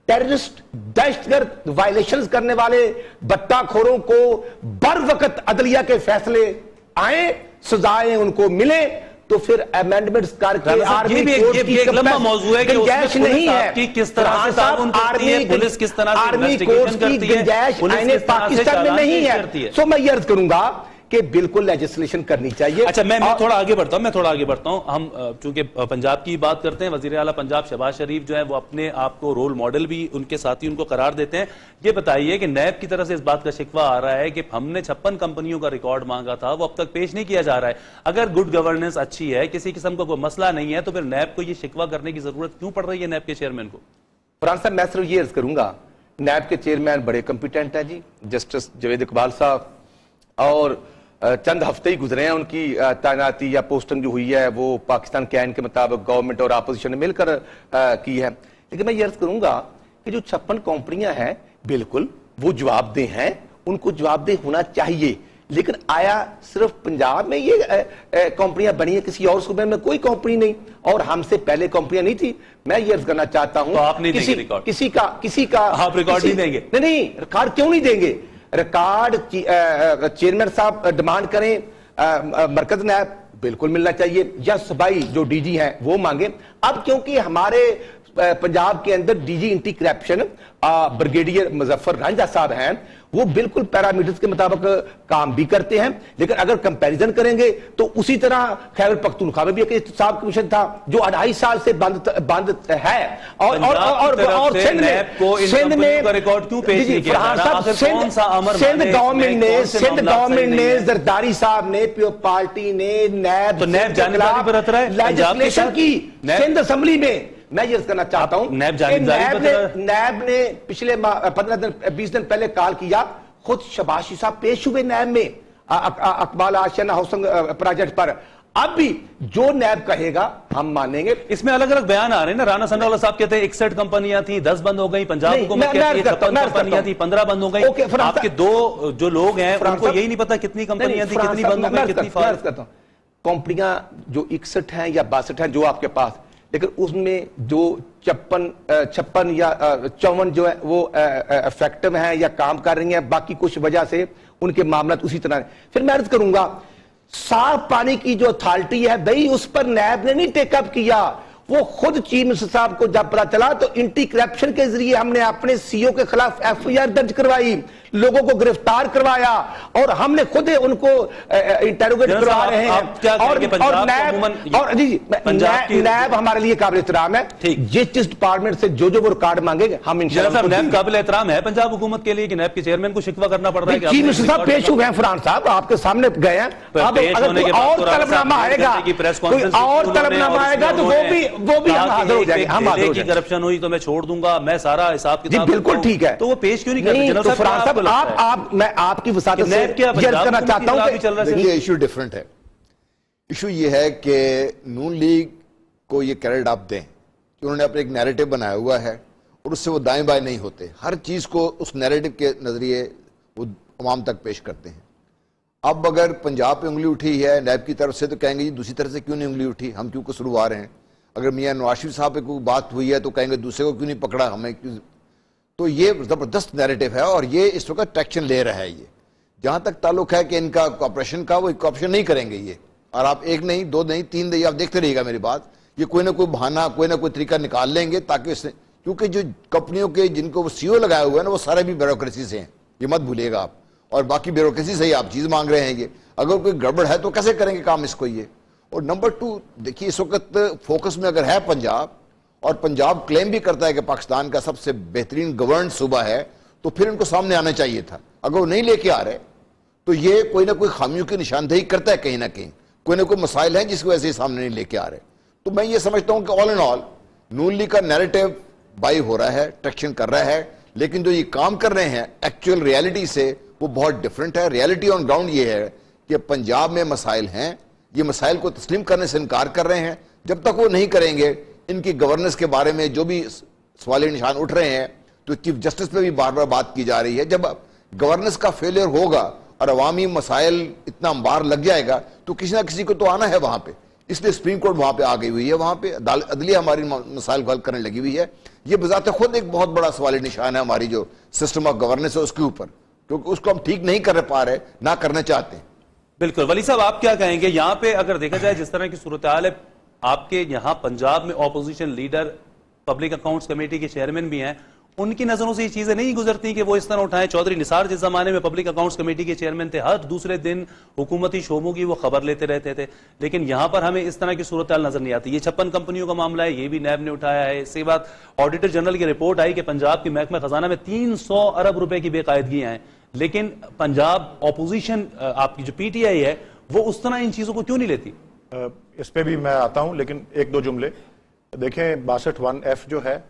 टेररिस्ट, दहशतगर्द वायलेशंस करने वाले बट्टाखोरों को बर वक्त अदलिया के फैसले आए, सजाएं उनको मिले, तो फिर अमेंडमेंट्स करके आर्मी कोर्ट की लंबा मौजूद है कि गुंजाइश नहीं है कि किस तरह से ताउन करती है पुलिस, किस तरह से आर्मी कोर्ट की गुंजाइश आईने पाकिस्तान में नहीं है। सो मैं ये अर्ज करूंगा कि बिल्कुल लेजिस्लेशन करनी चाहिए। अच्छा, मैं थोड़ा आगे बढ़ता हूं। हम चूंकि पंजाब की बात करते हैं, वजीर आला पंजाब शहबाज शरीफ जो है वो अपने आप को रोल मॉडल भी उनके साथी उनको करार देते हैं। ये बताइए कि नैब की तरफ से इस बात का शिकवा आ रहा है कि हमने 56 कंपनियों का रिकॉर्ड मांगा था, वो अब तक पेश नहीं किया जा रहा है। अगर गुड गवर्नेंस अच्छी है, किसी किस्म का कोई मसला नहीं है, तो फिर नैब को ये शिकवा करने की जरूरत क्यों पड़ रही है नैब के चेयरमैन को? फरहान साहब, मैं सिर्फ ये अर्ज करूंगा, नैब के चेयरमैन बड़े कंपिटेंट है जी, जस्टिस जावेद इकबाल साहब, और चंद हफ्ते ही गुजरे हैं उनकी तैनाती या पोस्टिंग जो हुई है वो पाकिस्तान के आइन के मुताबिक गवर्नमेंट और अपोजिशन ने मिलकर की है। लेकिन मैं ये अर्ज करूंगा कि जो 56 कंपनियां हैं, बिल्कुल वो जवाबदेह हैं, उनको जवाबदेह होना चाहिए, लेकिन आया सिर्फ पंजाब में ये कंपनियां बनी है, किसी और सूबे में कोई कंपनी नहीं, और हमसे पहले कंपनियां नहीं थी। मैं ये अर्ज करना चाहता हूं, किसी का आप रिकॉर्ड नहीं देंगे? नहीं, रिकॉर्ड क्यों नहीं देंगे? रिकॉर्ड चेयरमैन साहब डिमांड करें, मरकज नैब बिल्कुल मिलना चाहिए, या सूबाई जो डीजी हैं वो मांगे। अब क्योंकि हमारे पंजाब के अंदर DG anti corruption brigadier Muzaffar Ranjha साहब हैं, वो बिल्कुल पैरामीटर्स के मुताबिक काम भी करते हैं, लेकिन अगर कंपैरिजन करेंगे तो उसी तरह खैबर पख्तूनख्वा में भी एक एहतसाब कमीशन था जो 2.5 साल से बंद है। और सिंध में रिकॉर्ड क्यों पेश नहीं किया? सिंध गवर्नमेंट ने जरदारी साहब ने, पार्टी ने, नैब तो नैब जानकारी बरत रहा है लेजिस्लेशन की सिंध असेंबली में। मैं ये करना चाहता हूं, नैब ने पिछले 15-20 दिन पहले कॉल किया, खुद शबाशी साहब पेश हुए नैब में अकबाल आशियाना हाउसिंग प्रोजेक्ट पर। अब भी जो नैब कहेगा हम मानेंगे। इसमें अलग अलग बयान आ रहे हैं ना। राणा संडावाला साहब कहते हैं 61 कंपनियां थी, 10 बंद हो गई। पंजाब हुकूमत कहती है 56 कंपनियां थी, 15 बंद हो गई। आपके दो जो लोग हैं उनको यही नहीं पता कितनी कंपनियां थी, कितनी बंद हो गई, कितनी कंपनियां जो 61 हैं या 62 हैं जो आपके पास, लेकिन उसमें जो 56 या 54 जो है वो इफेक्टिव हैं या काम कर रही हैं, बाकी कुछ वजह से उनके मामला उसी तरह है। फिर मैं अर्ज करूंगा, साफ पानी की जो अथॉरिटी है भाई, उस पर नैब ने नहीं टेकअप किया। वो खुद चीफ मिनिस्टर साहब को जब पता चला तो एंटी करप्शन के जरिए हमने अपने सीईओ के खिलाफ एफआईआर दर्ज करवाई, लोगों को गिरफ्तार करवाया, और हमने खुद उनको इंटेरोगेट करवा रहे हैं। और नैब हमारे लिए काबिल एहतराम है। जिस डिपार्टमेंट से जो वो रिकॉर्ड मांगेंगे हम इंशाल्लाह। नैब काबिल एहतराम है पंजाब हुकूमत के लिए कि नैब के चेयरमैन को शिकवा करना पड़ रहा है? चीफ मिनिस्टर साहब पेश हुए हैं, फरहान साहब आपके सामने गए हैं। और तलबनामा आएगा तो वो भी हम हाजिर हो जाएंगे। हम हाजिर हो जाएंगे। करप्शन हुई तो मैं छोड़ दूंगा, मैं सारा हिसाब किताब बिल्कुल ठीक है, तो वो पेश क्यों नहीं करते? मैं आपकी वसातत से करना चाहता हूं कि देखिए इशू डिफरेंट है। इशू ये है कि नून लीग को ये क्रेडिट आप दें कि उन्होंने अपने एक नैरेटिव बनाया हुआ है और उससे वो दाएं बाएं नहीं होते, हर चीज को उस नैरेटिव के नजरिए वो अवाम तक पेश करते हैं। अब अगर पंजाब पे उंगली उठी है नैब की तरफ से तो कहेंगे जी दूसरी तरफ से क्यों नहीं उंगली उठी, हम क्यों कसूरवार हैं। अगर मियां नवाज शरीफ साहब पे कोई बात हुई है तो कहेंगे दूसरे को क्यों नहीं पकड़ा, हमें क्यों। तो ये जबरदस्त नैरेटिव है और ये इस वक्त ट्रैक्शन ले रहा है। ये जहां तक ताल्लुक है कि इनका कॉपरेशन का, वो कॉपरेशन नहीं करेंगे ये। और आप एक नहीं, दो नहीं, तीन नहीं, आप देखते रहिएगा मेरी बात, ये कोई ना कोई बहाना, कोई ना कोई तरीका निकाल लेंगे ताकि इससे, क्योंकि जो कंपनियों के जिनको वो सीईओ लगाए हुए हैं ना वो सारे भी ब्यूरोक्रेसी से हैं, ये मत भूलिएगा आप। और बाकी ब्यूरोक्रेसी से ही आप चीज मांग रहे हैं ये। अगर कोई गड़बड़ है तो कैसे करेंगे काम इसको ये। और नंबर 2 देखिए इस वक्त फोकस में अगर है पंजाब, और पंजाब क्लेम भी करता है कि पाकिस्तान का सबसे बेहतरीन गवर्न सूबा है, तो फिर इनको सामने आना चाहिए था। अगर वो नहीं लेके आ रहे तो ये कोई ना कोई खामियों की निशानदेही करता है, कहीं ना कहीं कोई ना कोई मसाइल हैं जिसकी वजह से सामने नहीं लेके आ रहे। तो मैं ये समझता हूं कि all in all Noon league का नैरेटिव बाई हो रहा है, ट्रैक्शन कर रहा है, लेकिन जो ये काम कर रहे हैं एक्चुअल रियलिटी से वो बहुत डिफरेंट है। रियलिटी ऑन ग्राउंड ये है कि पंजाब में मसाइल हैं, ये मसाइल को तस्लीम करने से इनकार कर रहे हैं। जब तक वो नहीं करेंगे, इनकी गवर्नेंस के बारे में जो भी सवाल निशान उठ रहे हैं, तो चीफ जस्टिस पे भी बार बार बात की जा रही है। जब गवर्नेंस का फेलियर होगा और अवामी मसाइल इतना अंबार लग जाएगा तो किसी ना किसी को तो आना है वहां पे। इसलिए सुप्रीम कोर्ट वहां पे आ गई हुई है, वहां पे अदलिया हमारी मसाइल को हल करने लगी हुई है। ये बजाते खुद एक बहुत बड़ा सवाल निशान है हमारी जो सिस्टम ऑफ गवर्नेंस है उसके ऊपर, क्योंकि उसको हम ठीक नहीं कर पा रहे, ना करना चाहते हैं। बिल्कुल। वली साहब आप क्या कहेंगे यहाँ पे? अगर देखा जाए जिस तरह की सूरत हाल है, आपके यहाँ पंजाब में opposition leader public accounts committee के चेयरमैन भी हैं, उनकी नजरों से ये चीजें नहीं गुजरती कि वो इस तरह उठाएं। चौधरी निसार जिस जमाने में पब्लिक अकाउंट्स कमेटी के चेयरमैन थे, हर दूसरे दिन हुकूमती शोबों की वो खबर लेते रहते थे, लेकिन यहां पर हमें इस तरह की सूरत हाल नजर नहीं आती। ये 56 कंपनियों का मामला है, ये भी नैब ने उठाया है। इसके बाद ऑडिटर जनरल की रिपोर्ट आई कि पंजाब की महकमा खजाना में 300 अरब रुपए की बेकायदगियां हैं, लेकिन पंजाब ऑपोजिशन आपकी जो पीटीआई है वो उस तरह इन चीजों को क्यों नहीं लेती? इस पे भी मैं आता हूं, लेकिन एक दो जुमले देखें। 62(1)(f) जो है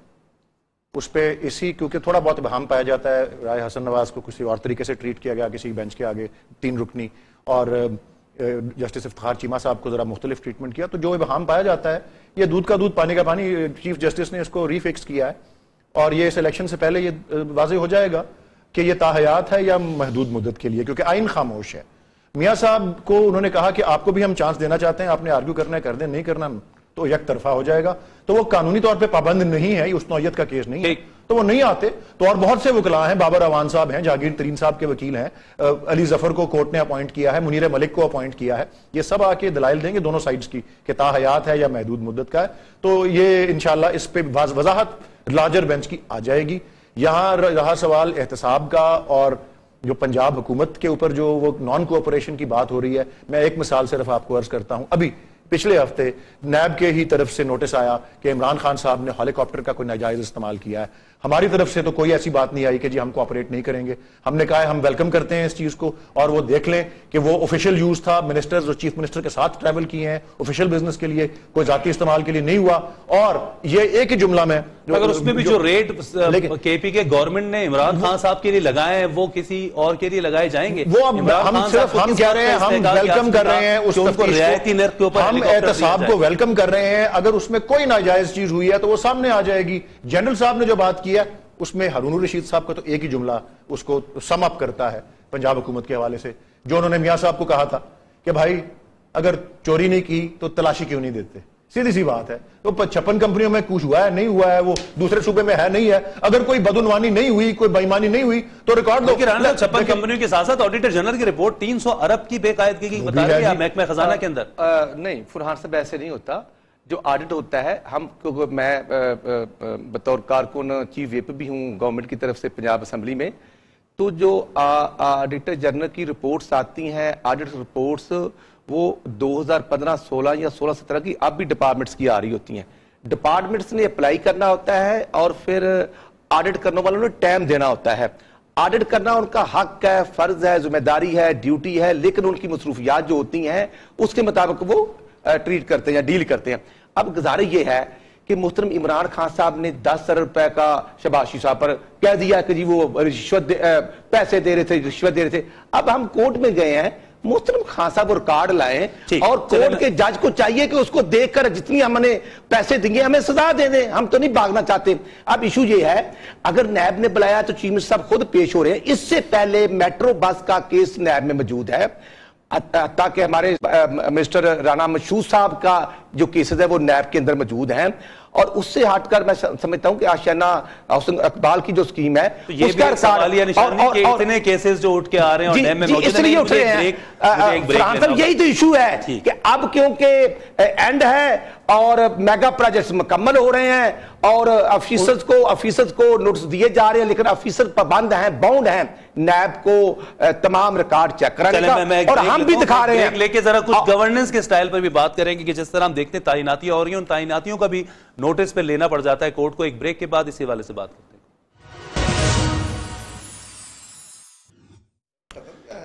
उस पे इसी, क्योंकि थोड़ा बहुत बहाम पाया जाता है, राय हसन नवाज को किसी और तरीके से ट्रीट किया गया किसी बेंच के आगे 3 रुकनी, और जस्टिस इफ्तिखार चीमा साहब को जरा मुख्तलिफ ट्रीटमेंट किया, तो जो बहाम पाया जाता है ये दूध का दूध पानी का पानी। चीफ जस्टिस ने इसको रीफिक्स किया है और ये इस इलेक्शन से पहले ये वाज़ेह हो जाएगा कि ये ताहयात है या महदूद मुद्दत के लिए, क्योंकि आइन खामोश है। मियाँ साहब को उन्होंने कहा कि आपको भी हम चांस देना चाहते हैं, आपने आर्ग्यू करना है कर दें, नहीं करना तो एक तरफा हो जाएगा। तो वो कानूनी तौर पे पाबंद नहीं है, उस नौयत का केस नहीं है। तो वो नहीं आते। तो और बहुत से वकला हैं, बाबर अवान साहब हैं, जहांगीर तरीन साहब के वकील हैं, अली जफर को कोर्ट ने अपॉइंट किया है, मुनीर मलिक को अपॉइंट किया है, ये सब आके दलाइल देंगे दोनों साइड्स की कि ताहयात है या महदूद मुद्दत का है। तो ये इंशाल्लाह इस पे वजाहत लार्जर बेंच की आ जाएगी। यहां रहा सवाल एहतसाब का और जो पंजाब हुकूमत के ऊपर जो वो नॉन कोऑपरेशन की बात हो रही है, मैं एक मिसाल सिर्फ आपको अर्ज करता हूं। अभी पिछले हफ्ते नैब के ही तरफ से नोटिस आया कि इमरान खान साहब ने हेलीकॉप्टर का कोई नाजायज इस्तेमाल किया है। हमारी तरफ से तो कोई ऐसी बात नहीं आई कि जी हम कोऑपरेट नहीं करेंगे। हमने कहा है हम वेलकम करते हैं इस चीज को, और वो देख लें कि वो ऑफिशियल यूज था, मिनिस्टर्स और चीफ मिनिस्टर के साथ ट्रैवल किए हैं ऑफिशियल बिजनेस के लिए, कोई जाती इस्तेमाल के लिए नहीं हुआ। और ये एक ही जुमला में अगर उसमें भी जो रेट केपी के गवर्नमेंट ने इमरान खान साहब के लिए लगाए हैं वो किसी और के लिए लगाए जाएंगे, वो अब हम सिर्फ हम कह रहे हैं हम वेलकम कर रहे हैं उसको रियायती नर्क के ऊपर, हम एहतसाब को वेलकम कर रहे हैं। अगर उसमें कोई नाजायज चीज हुई है तो वो सामने आ जाएगी। जनरल साहब ने जो बात की है उसमें हारून रशीद साहब का तो एक ही जुमला उसको सम अप करता है पंजाब हुकूमत के हवाले से, जो उन्होंने मियां साहब को कहा था कि भाई अगर चोरी नहीं की तो तलाशी क्यों नहीं देते। सीधी सी बात है। तो 56 कंपनियों में कुछ हुआ है नहीं हुआ है, वो दूसरे सूबे में है नहीं है। अगर कोई बदउनवानी नहीं हुई, कोई बेईमानी नहीं हुई तो रिकॉर्ड दो। 56 कंपनियों के साथ साथ ऑडिटर जनरल की रिपोर्ट 300 अरब की बेकायदगी की बता रही है महकमा खजाना के अंदर। नहीं फरहान साहब ऐसे नहीं होता। जो ऑडिट होता है, हम क्योंकि मैं बतौर कारकुन चीफ व्हिप भी हूँ गवर्नमेंट की तरफ से पंजाब असेंबली में, तो जो ऑडिटर जनरल की रिपोर्ट्स आती हैं, ऑडिट रिपोर्ट्स वो 2015-16 या 16-17 की अब भी डिपार्टमेंट्स की आ रही होती हैं। डिपार्टमेंट्स ने अप्लाई करना होता है और फिर ऑडिट करने वालों ने टाइम देना होता है। ऑडिट करना उनका हक है, फर्ज है, जिम्मेदारी है, ड्यूटी है, लेकिन उनकी मसरूफियात जो होती हैं उसके मुताबिक वो ट्रीट करते हैं या डील करते हैं। अब गुजारिश ये है कि मुहतरम इमरान खान साहब ने 10 अरब रुपए का शबाशी साहब पर कह दिया कि जी वो रिश्वत पैसे दे रहे थे, रिश्वत दे रहे थे। अब हम कोर्ट में गए हैं, मुहतरम खान साहब रिकॉर्ड लाए और कोर्ट के जज को चाहिए कि उसको देखकर जितनी हमने पैसे दिए हमें सजा दे दें। हम तो नहीं भागना चाहते। अब इशू ये है, अगर नैब ने बुलाया तो चीफ मिनिस्टर साहब खुद पेश हो रहे हैं। इससे पहले मेट्रो बस का केस नैब में मौजूद है, ताकि हमारे मिस्टर राना मशहूद साहब का जो केसेस है वो नैब के अंदर मौजूद हैं। और उससे हटकर मैं समझता हूं कि आशियाना हुसैन इकबाल की जो स्कीम है तो ये उसका सवालिया निशानी के इतने केसेस जो उठ के आ रहे हैं और नैब में मौजूद इसलिए उठ रहे हैं। यही तो इशू है कि अब क्योंकि एंड है और मेगा प्रोजेक्ट्स मुकम्मल हो रहे हैं और ऑफिसर्स को नोटिस दिए जा रहे हैं, लेकिन ऑफिसर पाबंद हैं, बाउंड हैं नैब को तमाम रिकॉर्ड चेक कराने का। और हम भी दिखा रहे हैं लेके जरा कुछ गवर्नेंस के स्टाइल पर भी बात करेंगे कि जिस तरह हम देखते हैं तैनातियां हो रही हैं, उन तैनातियों का भी नोटिस पे लेना पड़ जाता है कोर्ट को। एक ब्रेक के बाद इसी वाले से बात करते हैं।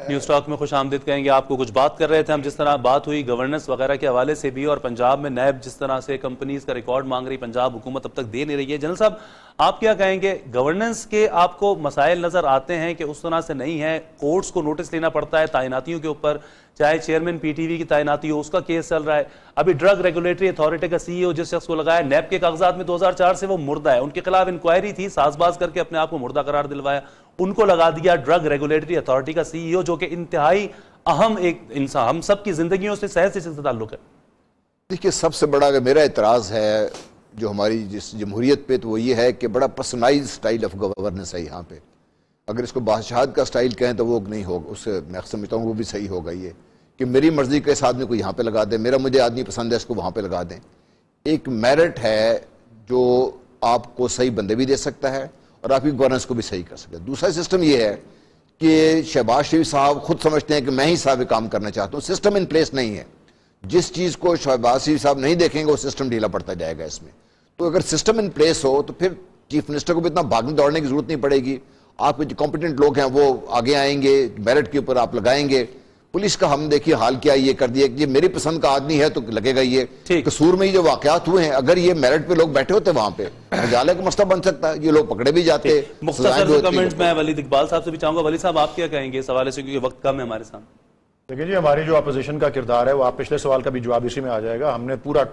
न्यूज टॉक में खुश आमदीद कहेंगे। आपको कुछ बात कर रहे थे हम, जिस तरह बात हुई गवर्नेंस वगैरह के हवाले से भी, और पंजाब में नैब जिस तरह से कंपनीज का रिकॉर्ड मांग रही, पंजाब हुकूमत अब तक दे नहीं रही है। जनरल साहब आप क्या कहेंगे, गवर्नेंस के आपको मसाइल नजर आते हैं कि उस तरह से नहीं है, कोर्ट्स को नोटिस लेना पड़ता है तैनातियों के ऊपर, चाहे चेयरमैन पीटीवी की तैनाती हो उसका केस चल रहा है, अभी ड्रग रेगुलेटरी अथॉरिटी का सीईओ जिस शख्स को लगाया नैब के कागजात में 2004 से वो मुर्दा है, उनके खिलाफ इंक्वायरी थी, साजबाज करके अपने आप को मुर्दा करार दिलवाया, उनको लगा दिया ड्रग रेगुलेटरी अथॉरिटी का सीईओ, जो कि इंतहाई अहम एक इंसान, हम सब की जिंदगियों से सहज से ताल्लुक है। देखिए सबसे बड़ा अगर मेरा एतराज़ है जो हमारी जिस जमहूरियत पे, तो वो ये है कि बड़ा पर्सनलाइज्ड स्टाइल ऑफ गवर्नेंस है यहाँ पे। अगर इसको बादशाहत का स्टाइल कहें तो वो नहीं होगा, उससे मैं समझता हूँ वो भी सही होगा ये कि मेरी मर्जी के इस आदमी को यहाँ पे लगा दें, मेरा मुझे आदमी पसंद है इसको वहाँ पे लगा दें। एक मेरिट है जो आपको सही बंदे भी दे सकता है और आपकी गवर्नेंस को भी सही कर सकता है। दूसरा सिस्टम ये है कि शहबाज शरीफ साहब खुद समझते हैं कि मैं ही साहब काम करना चाहता हूँ, सिस्टम इन प्लेस नहीं है। जिस चीज़ को शहबाज शरीफ साहब नहीं देखेंगे वो सिस्टम ढीला पड़ता जाएगा इसमें। तो अगर सिस्टम इन प्लेस हो तो फिर चीफ मिनिस्टर को भी इतना भागने दौड़ने की जरूरत नहीं पड़ेगी, आपके जो कॉम्पिटेंट लोग हैं वो आगे आएंगे, मेरिट के ऊपर आप लगाएंगे। पुलिस का हम देखिए हाल क्या ये कर दिया कि ये मेरी पसंद का आदमी है तो लगेगा ये। कसूर में ये जो वाकयात हुए हैं, अगर ये मेरिट पे लोग बैठे होते वहां पे मजाले का मसला बन सकता है, ये लोग पकड़े भी जाते। कमेंट्स में वलीद इकबाल साहब से भी चाहूंगा, वली साहब आप क्या कहेंगे इस हवाले से, क्योंकि वक्त कम है हमारे सामने। देखिए जी, हमारी जो अपोजिशन का किरदार है वो आप पिछले सवाल का भी जवाब इसी में आ जाएगा। हमने पूरा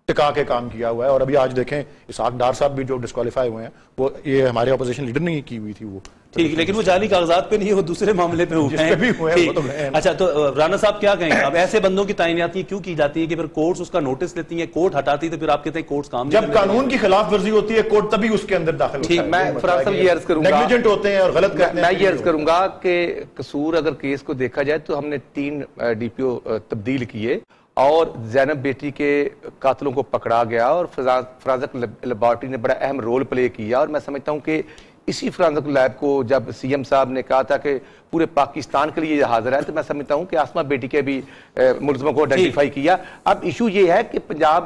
टिका के काम किया हुआ है। और अभी आज देखें इसहाक डार साहब भी जो डिस्क्वालीफाई हुए हैं, वो ये हमारे अपोजिशन लीडर ने की हुई थी वो, ठीक, लेकिन वो जाली कागजात पे नहीं है, वो दूसरे मामले पे हुए हैं। भी हुए हैं वो तो हैं। अच्छा, तो राना साहब क्या कहेंगे, अब ऐसे बंदों की तैनाती क्यों की जाती है कि फिर कोर्ट्स उसका नोटिस लेती है, कोर्ट हटाती है, तो फिर आप कहते हैं कोर्ट्स काम जब कानून की खिलाफ वर्जी होती है कोर्ट तभी उसके अंदर दाखिल होता है। मैं फरहान साहब ये अर्ज करूंगा, नेग्लिजेंट होते हैं और गलत करते हैं। मैं ये अर्ज करूंगा कि कसूर अगर केस को देखा जाए तो हमने 3 DPO तब्दील किए और ज़ैनब बेटी के कातलों को पकड़ा गया और फराजक लेबॉर्ट्री ने बड़ा अहम रोल प्ले किया। और मैं समझता हूं कि इसी फराजक लैब को जब CM साहब ने कहा था कि पूरे पाकिस्तान के लिए हाजिर है, तो मैं समझता हूं कि आसमा बेटी के भी मुलजमों को आइडेंटिफाई किया। अब इशू ये है कि पंजाब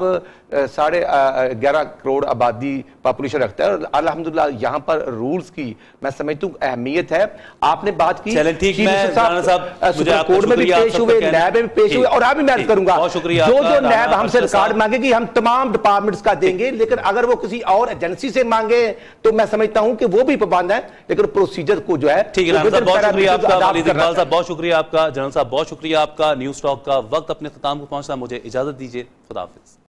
11.5 करोड़ आबादी पॉपुलेशन रखता है और अल्हम्दुलिल्लाह यहाँ पर रूल्स की मैं समझता हूँ अहमियत है। आपने बात की कोर्ट में भी पेश हुए, नैब में भी पेश हुए, और अभी मैं करूंगा जो नैब हमसे रिकॉर्ड मांगेगी हम तमाम डिपार्टमेंट्स का देंगे, लेकिन अगर वो किसी और एजेंसी से मांगे तो मैं समझता हूँ कि वो भी पाबंद है, लेकिन प्रोसीजर को जो है। ठीक है, बहुत शुक्रिया आपका वालिद इकबाल साहब, बहुत शुक्रिया आपका जनरल साहब, बहुत शुक्रिया आपका। न्यूज़ टॉक का वक्त अपने ख़त्म को पहुंचता, मुझे इजाजत दीजिए, खुदा हाफिज़।